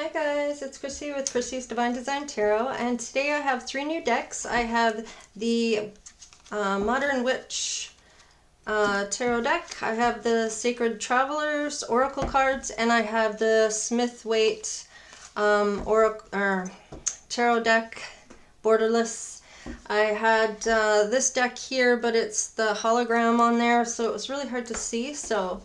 Hi guys, it's Chrissie with Chrissie's Divine Design Tarot, and today I have 3 new decks. I have the Modern Witch Tarot deck, I have the Sacred Travelers Oracle cards, and I have the Smith Waite Tarot deck, Borderless. I had this deck here, but it's the hologram on there, so it was really hard to see, so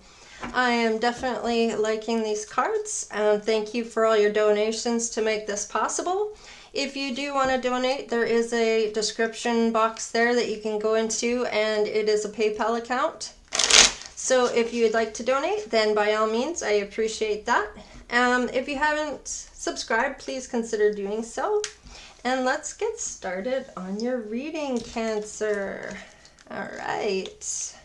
I am definitely liking these cards, and thank you for all your donations to make this possible. If you do want to donate, there is a description box there that you can go into, and it is a PayPal account. So if you'd like to donate, then by all means, I appreciate that. If you haven't subscribed, please consider doing so. And let's get started on your reading, Cancer. All right.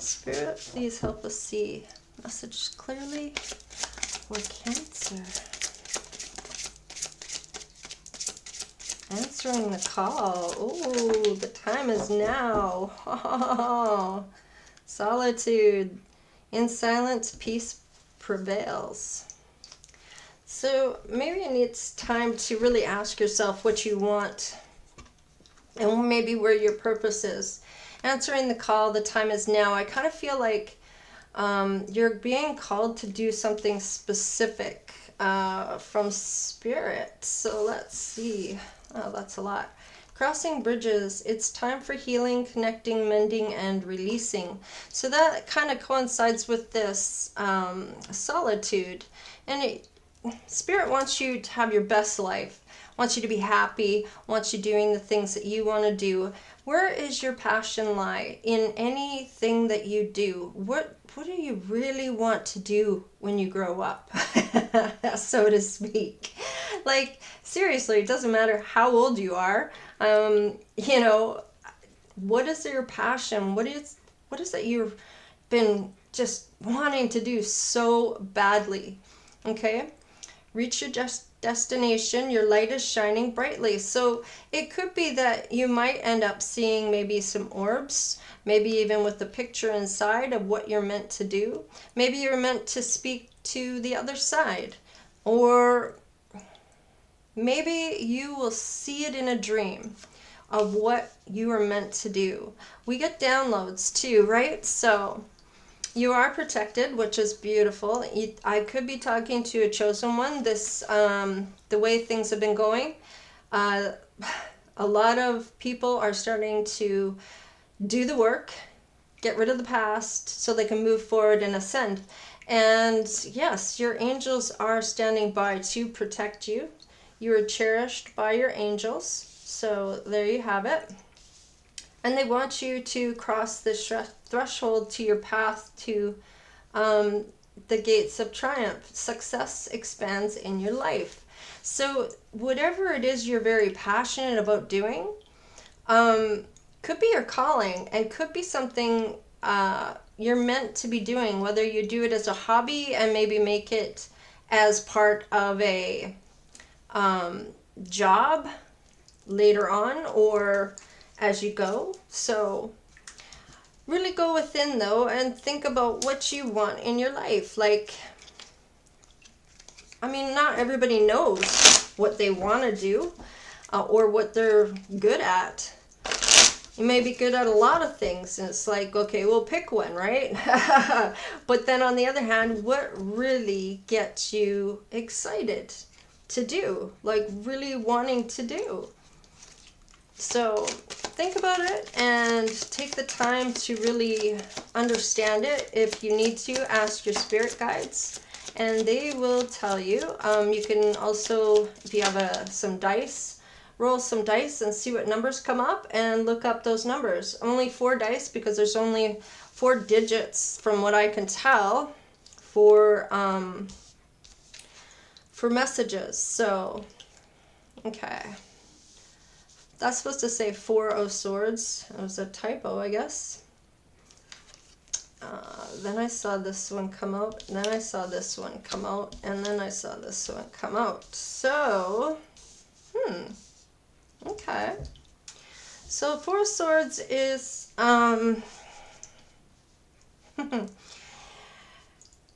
Spirit, please help us see messages clearly for Cancer. Answering the call. Oh, the time is now. Oh, solitude. In silence, peace prevails. So maybe it's time to really ask yourself what you want and maybe where your purpose is. Answering the call, the time is now. I kind of feel like you're being called to do something specific from Spirit. So let's see. Oh, that's a lot. Crossing bridges. It's time for healing, connecting, mending, and releasing. So that kind of coincides with this solitude. And Spirit wants you to have your best life. Wants you to be happy, wants you doing the things that you want to do. Where is your passion lie in anything that you do? What do you really want to do when you grow up, so to speak? Like, seriously, it doesn't matter how old you are. You know, what is your passion? What is it you've been just wanting to do so badly? Okay? Reach your destination, your light is shining brightly. So it could be that you might end up seeing maybe some orbs, maybe even with the picture inside of what you're meant to do. Maybe you're meant to speak to the other side, or maybe you will see it in a dream of what you are meant to do. We get downloads too, right? So you are protected, which is beautiful. I could be talking to a chosen one. This, the way things have been going, a lot of people are starting to do the work, get rid of the past, so they can move forward and ascend. And yes, your angels are standing by to protect you. You are cherished by your angels. So there you have it. And they want you to cross this threshold to your path to the gates of triumph. Success expands in your life. So whatever it is you're very passionate about doing, could be your calling, and could be something you're meant to be doing, whether you do it as a hobby and maybe make it as part of a job later on, or as you go. So really go within though and think about what you want in your life. Like, I mean, not everybody knows what they want to do or what they're good at. You may be good at a lot of things, and it's like, okay, we'll pick one, right? But then on the other hand, what really gets you excited to do, like really wanting to do? So think about it and take the time to really understand it. If you need to, ask your spirit guides and they will tell you. You can also, if you have some dice, roll some dice and see what numbers come up and look up those numbers. Only 4 dice, because there's only 4 digits from what I can tell for messages. So, okay. That's supposed to say 4 of Swords. It was a typo, I guess. Then I saw this one come out, and then I saw this one come out, and then I saw this one come out. So, okay. So 4 of Swords is,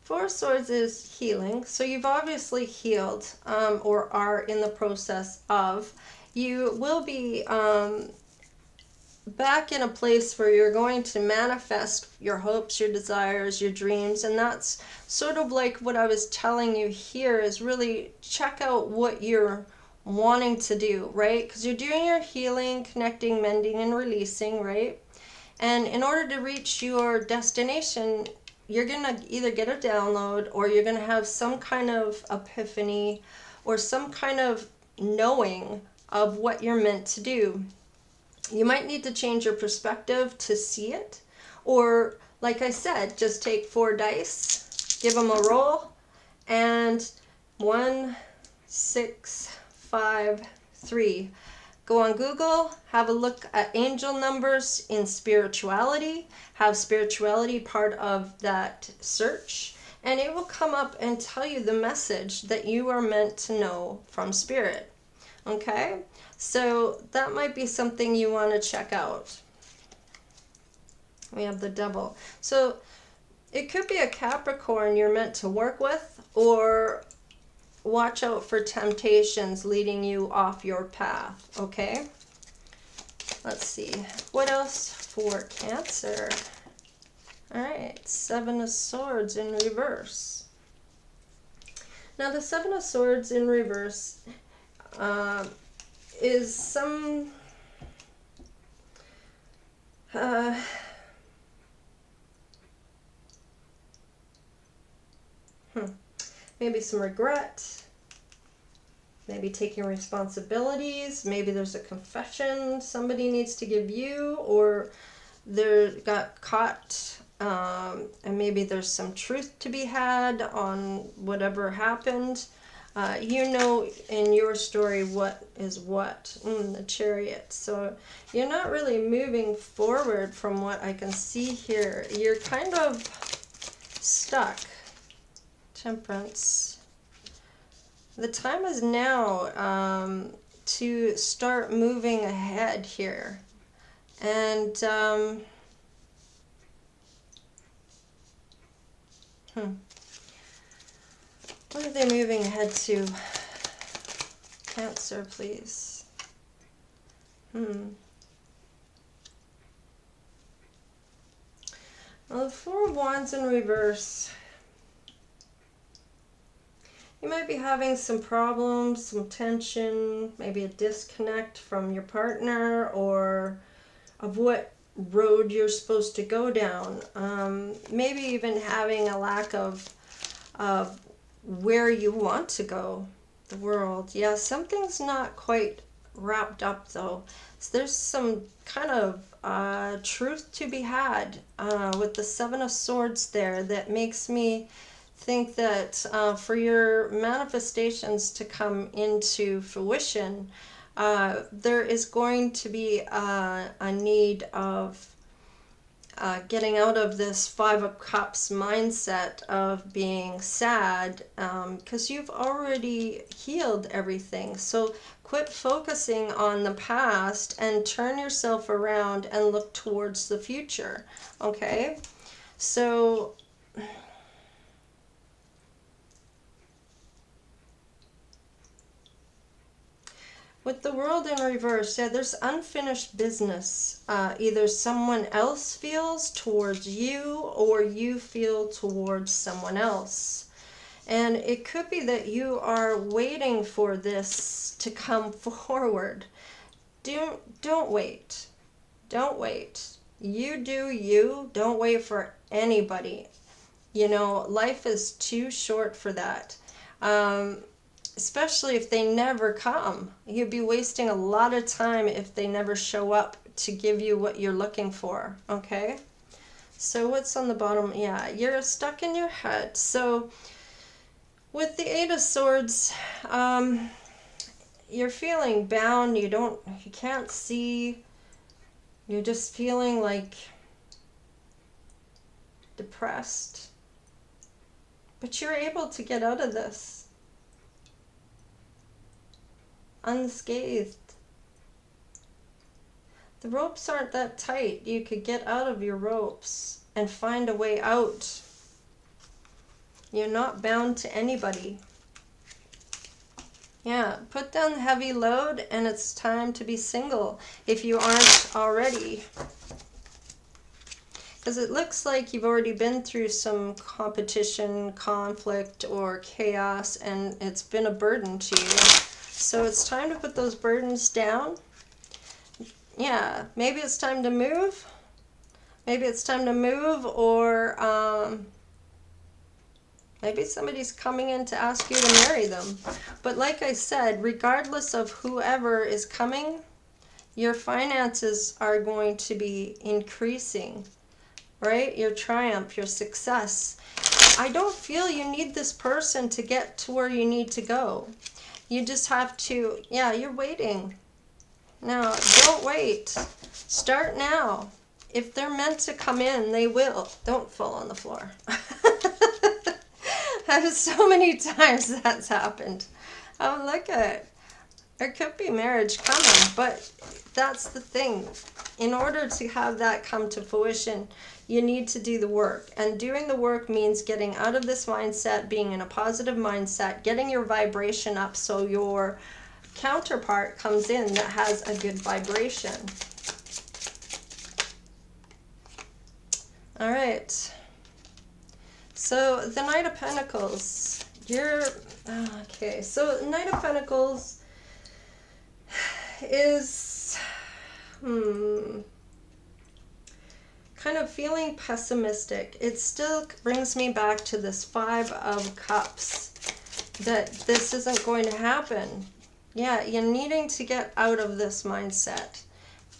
Four of Swords is healing. So you've obviously healed, or are in the process of. You will be back in a place where you're going to manifest your hopes, your desires, your dreams. And that's sort of like what I was telling you here, is really check out what you're wanting to do, right? Because you're doing your healing, connecting, mending, and releasing, right? And in order to reach your destination, you're going to either get a download, or you're going to have some kind of epiphany, or some kind of knowing of what you're meant to do. You might need to change your perspective to see it. Or, like I said, just take 4 dice, give them a roll, and 1, 6, 5, 3. Go on Google, have a look at angel numbers in spirituality, have spirituality part of that search, and it will come up and tell you the message that you are meant to know from spirit. Okay? So that might be something you want to check out. We have the Devil. So it could be a Capricorn you're meant to work with, or watch out for temptations leading you off your path, okay? Let's see. What else for Cancer? All right, 7 of Swords in reverse. Now, the 7 of Swords in reverse is some... maybe some regret, maybe taking responsibilities, maybe there's a confession somebody needs to give you, or they got caught, and maybe there's some truth to be had on whatever happened. You know in your story what is what. The Chariot. So you're not really moving forward from what I can see here. You're kind of stuck. Temperance. The time is now to start moving ahead here. And what are they moving ahead to? Cancer, please. Well, the 4 of Wands in reverse. You might be having some problems, some tension, maybe a disconnect from your partner, or of what road you're supposed to go down. Maybe even having a lack of where you want to go, the world. Yeah, something's not quite wrapped up though. So there's some kind of truth to be had with the 7 of Swords there that makes me think that for your manifestations to come into fruition, there is going to be a need of getting out of this 5 of Cups mindset of being sad, because you've already healed everything. So quit focusing on the past and turn yourself around and look towards the future. Okay? So with the World in reverse, yeah, there's unfinished business. Either someone else feels towards you, or you feel towards someone else. And it could be that you are waiting for this to come forward. Don't wait. Don't wait. You do you. Don't wait for anybody. You know, life is too short for that. Especially if they never come. You'd be wasting a lot of time if they never show up to give you what you're looking for, okay? So what's on the bottom? Yeah, you're stuck in your head. So with the 8 of Swords, you're feeling bound. You can't see. You're just feeling like depressed. But you're able to get out of this unscathed. The ropes aren't that tight. You could get out of your ropes and find a way out. You're not bound to anybody. Yeah, put down the heavy load, and it's time to be single if you aren't already. Because it looks like you've already been through some competition, conflict, or chaos, and it's been a burden to you. So it's time to put those burdens down. Yeah, maybe it's time to move. Maybe it's time to move, or maybe somebody's coming in to ask you to marry them. But like I said, regardless of whoever is coming, your finances are going to be increasing, right? Your triumph, your success. I don't feel you need this person to get to where you need to go. You just have to, yeah, you're waiting. No, don't wait. Start now. If they're meant to come in, they will. Don't fall on the floor. So many times that's happened. Oh, look at it. There could be marriage coming, but that's the thing. In order to have that come to fruition, you need to do the work. And doing the work means getting out of this mindset, being in a positive mindset, getting your vibration up so your counterpart comes in that has a good vibration. All right. So the Knight of Pentacles, okay, so Knight of Pentacles is kind of feeling pessimistic. It still brings me back to this Five of Cups, that this isn't going to happen. Yeah, you're needing to get out of this mindset.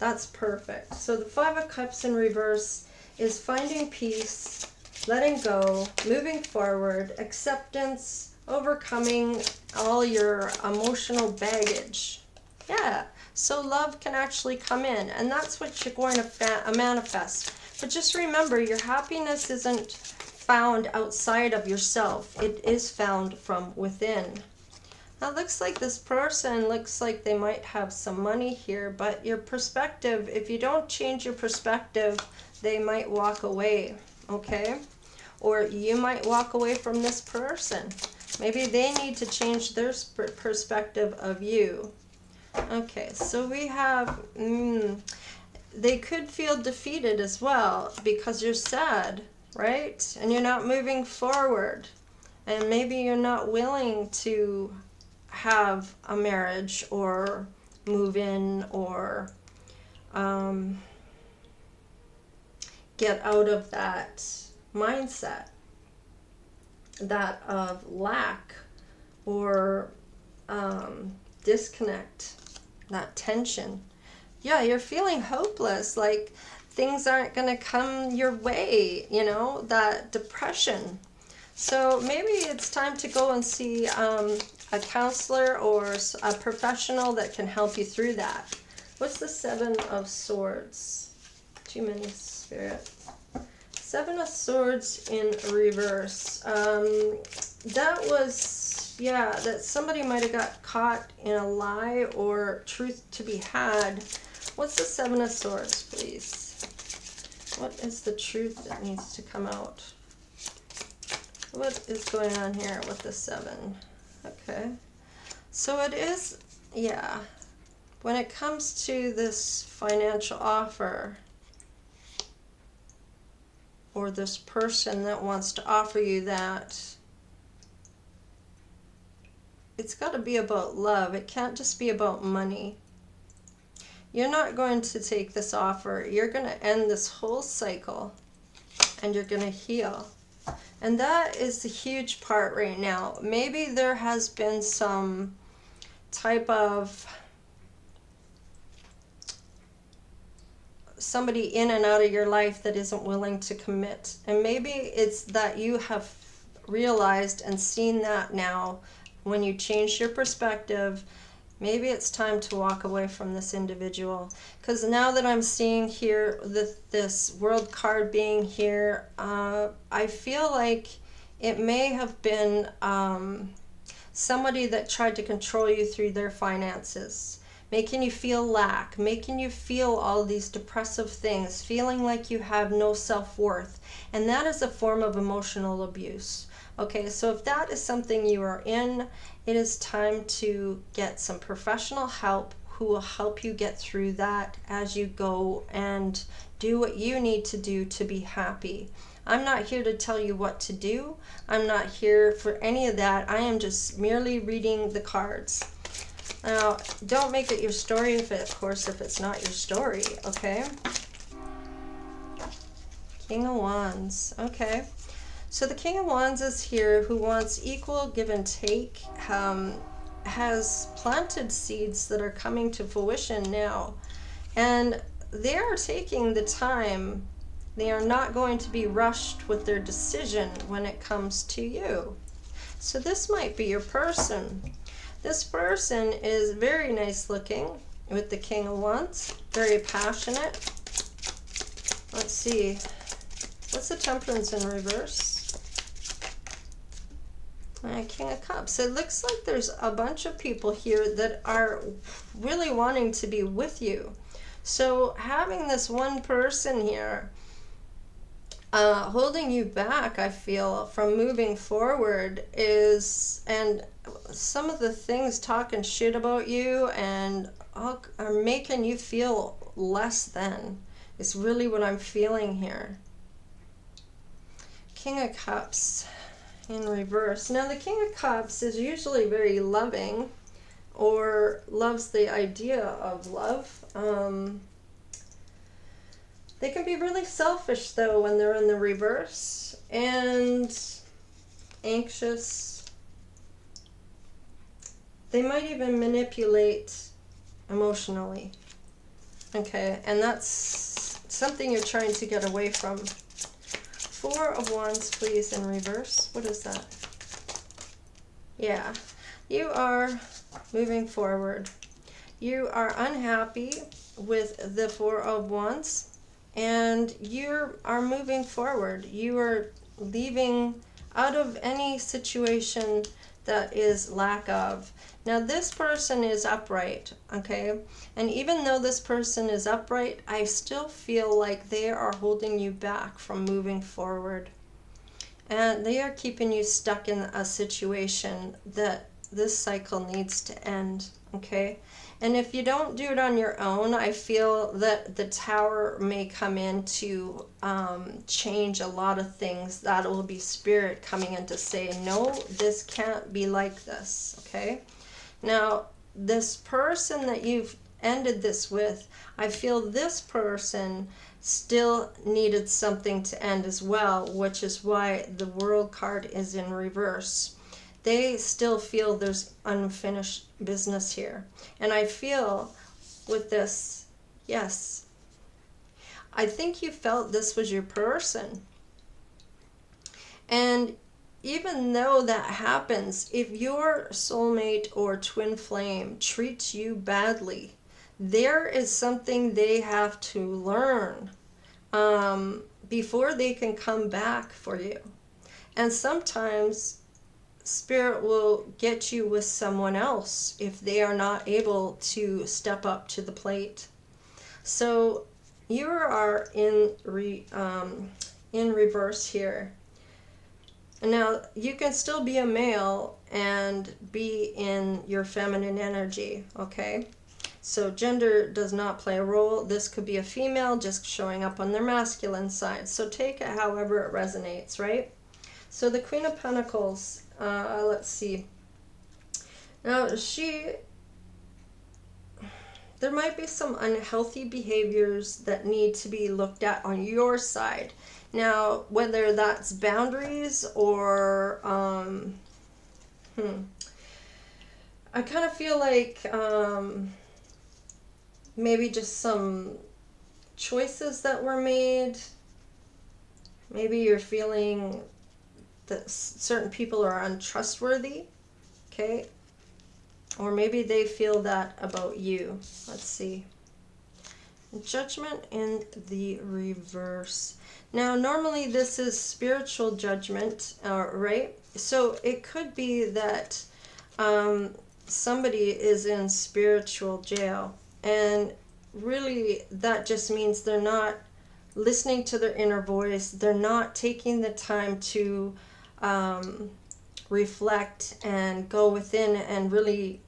That's perfect. So the Five of Cups in reverse is finding peace, letting go, moving forward, acceptance, overcoming all your emotional baggage. Yeah, so love can actually come in, and that's what you're going to manifest. But just remember, your happiness isn't found outside of yourself. It is found from within. Now, it looks like this person looks like they might have some money here, but your perspective, if you don't change your perspective, they might walk away, okay? Or you might walk away from this person. Maybe they need to change their perspective of you. Okay, so we have, they could feel defeated as well because you're sad, right? And you're not moving forward. And maybe you're not willing to have a marriage or move in or get out of that mindset, that of lack or disconnect, that tension. Yeah, you're feeling hopeless, like things aren't going to come your way, you know, that depression. So maybe it's time to go and see a counselor or a professional that can help you through that. What's the Seven of Swords? Too many, Spirit. Seven of Swords in reverse. That was, yeah, that somebody might have got caught in a lie or truth to be had. What's the Seven of Swords, please? What is the truth that needs to come out? What is going on here with the Seven? Okay. So it is, yeah, when it comes to this financial offer, or this person that wants to offer you that, it's got to be about love. It can't just be about money. You're not going to take this offer. You're going to end this whole cycle and you're going to heal. And that is the huge part right now. Maybe there has been some type of somebody in and out of your life that isn't willing to commit. And maybe it's that you have realized and seen that now when you change your perspective. Maybe it's time to walk away from this individual. Because now that I'm seeing here this world card being here, I feel like it may have been somebody that tried to control you through their finances, making you feel lack, making you feel all these depressive things, feeling like you have no self-worth. And that is a form of emotional abuse. Okay, so if that is something you are in, it is time to get some professional help who will help you get through that as you go and do what you need to do to be happy. I'm not here to tell you what to do. I'm not here for any of that. I am just merely reading the cards. Now, don't make it your story, if it's not your story, okay? King of Wands, okay. So the King of Wands is here, who wants equal give and take, has planted seeds that are coming to fruition now. And they are taking the time. They are not going to be rushed with their decision when it comes to you. So this might be your person. This person is very nice looking with the King of Wands, very passionate. Let's see. What's the Temperance in reverse? King of Cups. It looks like there's a bunch of people here that are really wanting to be with you. So having this one person here holding you back, I feel, from moving forward is, and some of the things talking shit about you and are making you feel less than, is really what I'm feeling here. King of Cups in reverse. Now the King of Cups is usually very loving, or loves the idea of love. They can be really selfish though when they're in the reverse, and anxious. They might even manipulate emotionally. Okay, and that's something you're trying to get away from. Four of Wands, please, in reverse. What is that? Yeah, you are moving forward. You are unhappy with the Four of Wands, and you are moving forward. You are leaving out of any situation that is lack of. Now this person is upright, okay? And even though this person is upright, I still feel like they are holding you back from moving forward. And they are keeping you stuck in a situation that this cycle needs to end, okay? And if you don't do it on your own, I feel that the Tower may come in to change a lot of things. That will be Spirit coming in to say, no, this can't be like this, okay? Now, this person that you've ended this with, I feel this person still needed something to end as well, which is why the World card is in reverse. They still feel there's unfinished business here. And I feel with this, yes, I think you felt this was your person. And even though that happens, if your soulmate or twin flame treats you badly, there is something they have to learn before they can come back for you. And sometimes Spirit will get you with someone else if they are not able to step up to the plate. So you are in reverse here. Now, you can still be a male and be in your feminine energy, okay? So gender does not play a role. This could be a female just showing up on their masculine side. So take it however it resonates, right? So the Queen of Pentacles, let's see. Now, there might be some unhealthy behaviors that need to be looked at on your side. Now, whether that's boundaries or, I kind of feel like maybe just some choices that were made. Maybe you're feeling that certain people are untrustworthy, okay? Or maybe they feel that about you. Let's see. Judgment in the reverse. Now, normally this is spiritual judgment, right? So it could be that somebody is in spiritual jail, and really that just means they're not listening to their inner voice. They're not taking the time to reflect and go within and really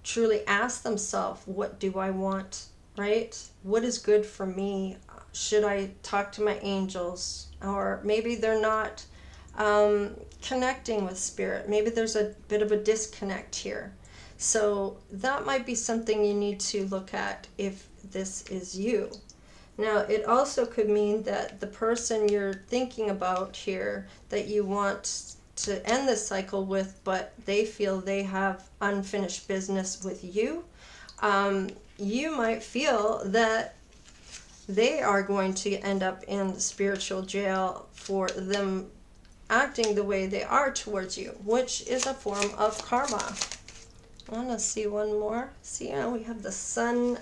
truly ask themselves, what do I want, right? What is good for me? Should I talk to my angels? Or maybe they're not connecting with spirit. Maybe there's a bit of a disconnect here. So that might be something you need to look at if this is you. Now, it also could mean that the person you're thinking about here that you want to end this cycle with, but they feel they have unfinished business with you, you might feel that they are going to end up in spiritual jail for them acting the way they are towards you, which is a form of karma. I want to see one more. See, we have the sun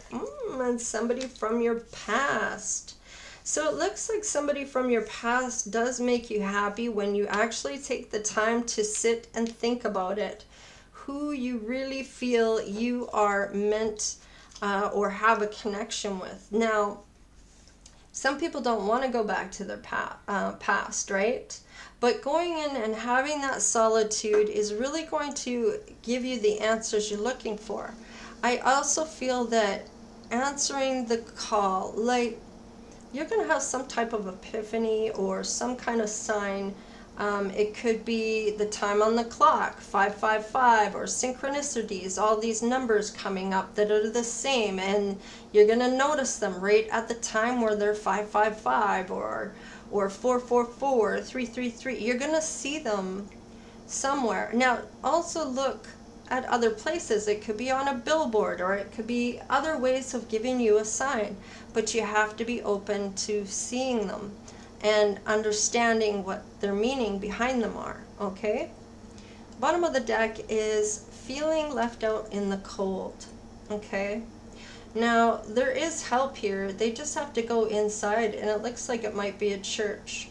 and somebody from your past. So it looks like somebody from your past does make you happy when you actually take the time to sit and think about it. Who you really feel you are meant or have a connection with. Now, some people don't want to go back to their past, right? But going in and having that solitude is really going to give you the answers you're looking for. I also feel that answering the call, like you're going to have some type of epiphany or some kind of sign. It could be the time on the clock, 555, or synchronicities, all these numbers coming up that are the same, and you're going to notice them right at the time where they're 555 or 444, 333. You're going to see them somewhere. Now, also look at other places. It could be on a billboard, or it could be other ways of giving you a sign, but you have to be open to seeing them and understanding what their meaning behind them are, okay? Bottom of the deck is feeling left out in the cold, okay? Now, there is help here. They just have to go inside, and it looks like it might be a church.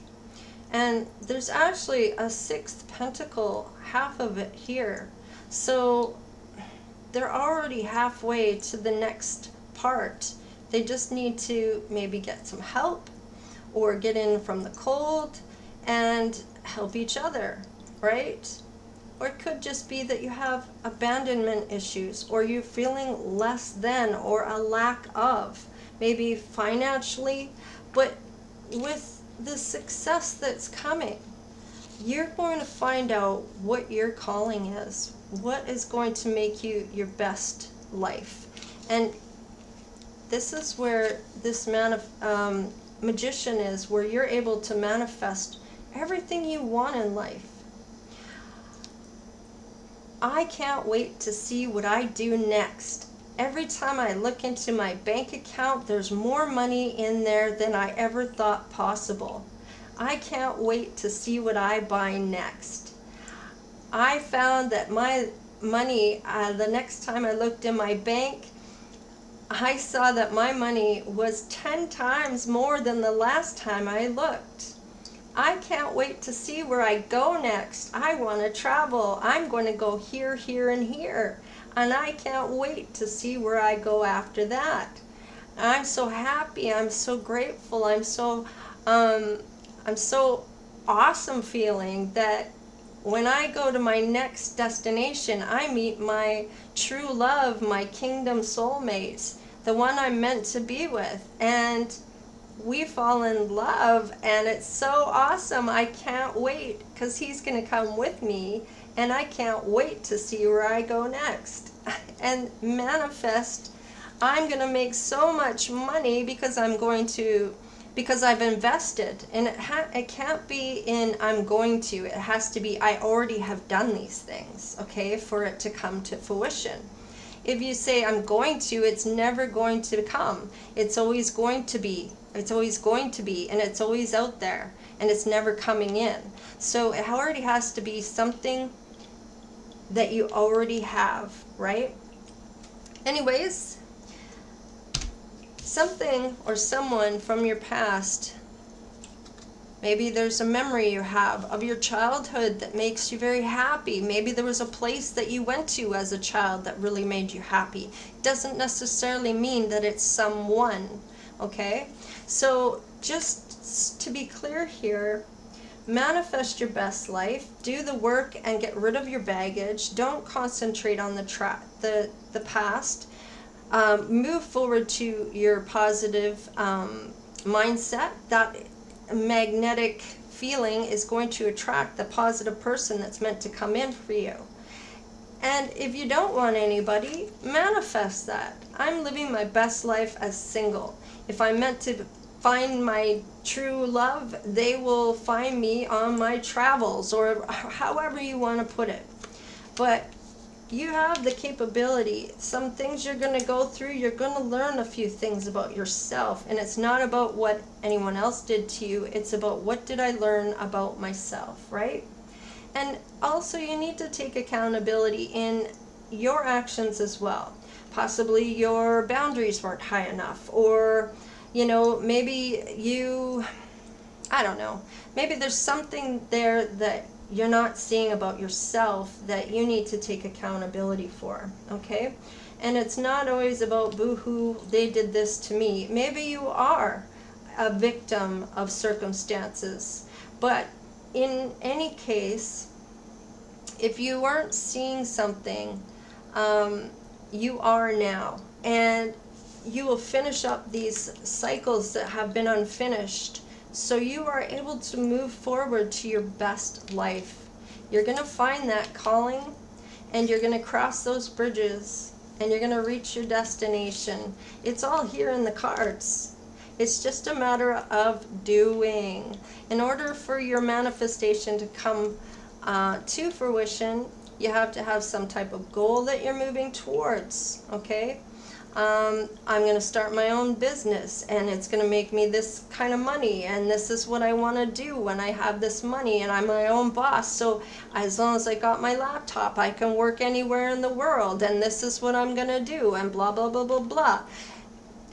And there's actually a sixth pentacle, half of it here. So they're already halfway to the next part. They just need to maybe get some help or get in from the cold and help each other, right? Or it could just be that you have abandonment issues, or you're feeling less than or a lack of, maybe financially, but with the success that's coming, you're going to find out what your calling is, what is going to make you your best life. And this is where this magician is, where you're able to manifest everything you want in life. I can't wait to see what I do next. Every time I look into my bank account, there's more money in there than I ever thought possible. I can't wait to see what I buy next. I found that my money, the next time I looked in my bank, I saw that my money was 10 times more than the last time I looked. I can't wait to see where I go next. I want to travel. I'm going to go here, here, and here. And I can't wait to see where I go after that. I'm so happy. I'm so grateful. I'm so awesome feeling that when I go to my next destination, I meet my true love, my kingdom soulmate, the one I'm meant to be with. And we fall in love, and it's so awesome. I can't wait, because he's going to come with me, and I can't wait to see where I go next. And manifest, I'm going to make so much money because I've invested. And it can't be in I'm going to. It has to be I already have done these things, okay, for it to come to fruition. If you say I'm going to, it's never going to come. It's always going to be. It's always going to be, and it's always out there, and it's never coming in. So it already has to be something that you already have, right? Anyways, something or someone from your past, maybe there's a memory you have of your childhood that makes you very happy. Maybe there was a place that you went to as a child that really made you happy. It doesn't necessarily mean that it's someone, okay? So just to be clear here, manifest your best life, do the work, and get rid of your baggage. Don't concentrate on the past. Move forward to your positive mindset. That magnetic feeling is going to attract the positive person that's meant to come in for you. And if you don't want anybody, manifest that. I'm living my best life as single. If I'm meant to find my true love, they will find me on my travels, or however you want to put it. But you have the capability. Some things you're going to go through, you're going to learn a few things about yourself. And it's not about what anyone else did to you. It's about, what did I learn about myself, right? And also, you need to take accountability in your actions as well. Possibly your boundaries weren't high enough, or maybe I don't know, maybe there's something there that you're not seeing about yourself that you need to take accountability for, okay? And it's not always about, boo-hoo, they did this to me. Maybe you are a victim of circumstances, but in any case, if you weren't seeing something, you are now. And you will finish up these cycles that have been unfinished, so you are able to move forward to your best life. You're going to find that calling, and you're going to cross those bridges, and you're going to reach your destination. It's all here in the cards. It's just a matter of doing. In order for your manifestation to come to fruition, you have to have some type of goal that you're moving towards, okay? I'm going to start my own business, and it's going to make me this kind of money, and this is what I want to do when I have this money, and I'm my own boss, so as long as I got my laptop, I can work anywhere in the world, and this is what I'm going to do, and blah, blah, blah, blah, blah.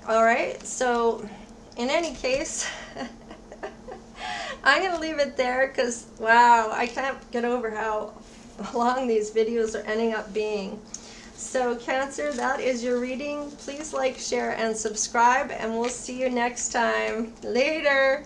All right, so in any case, I'm going to leave it there because, wow, I can't get over how long these videos are ending up being. So Cancer, that is your reading. Please like, share, and subscribe, and we'll see you next time. Later.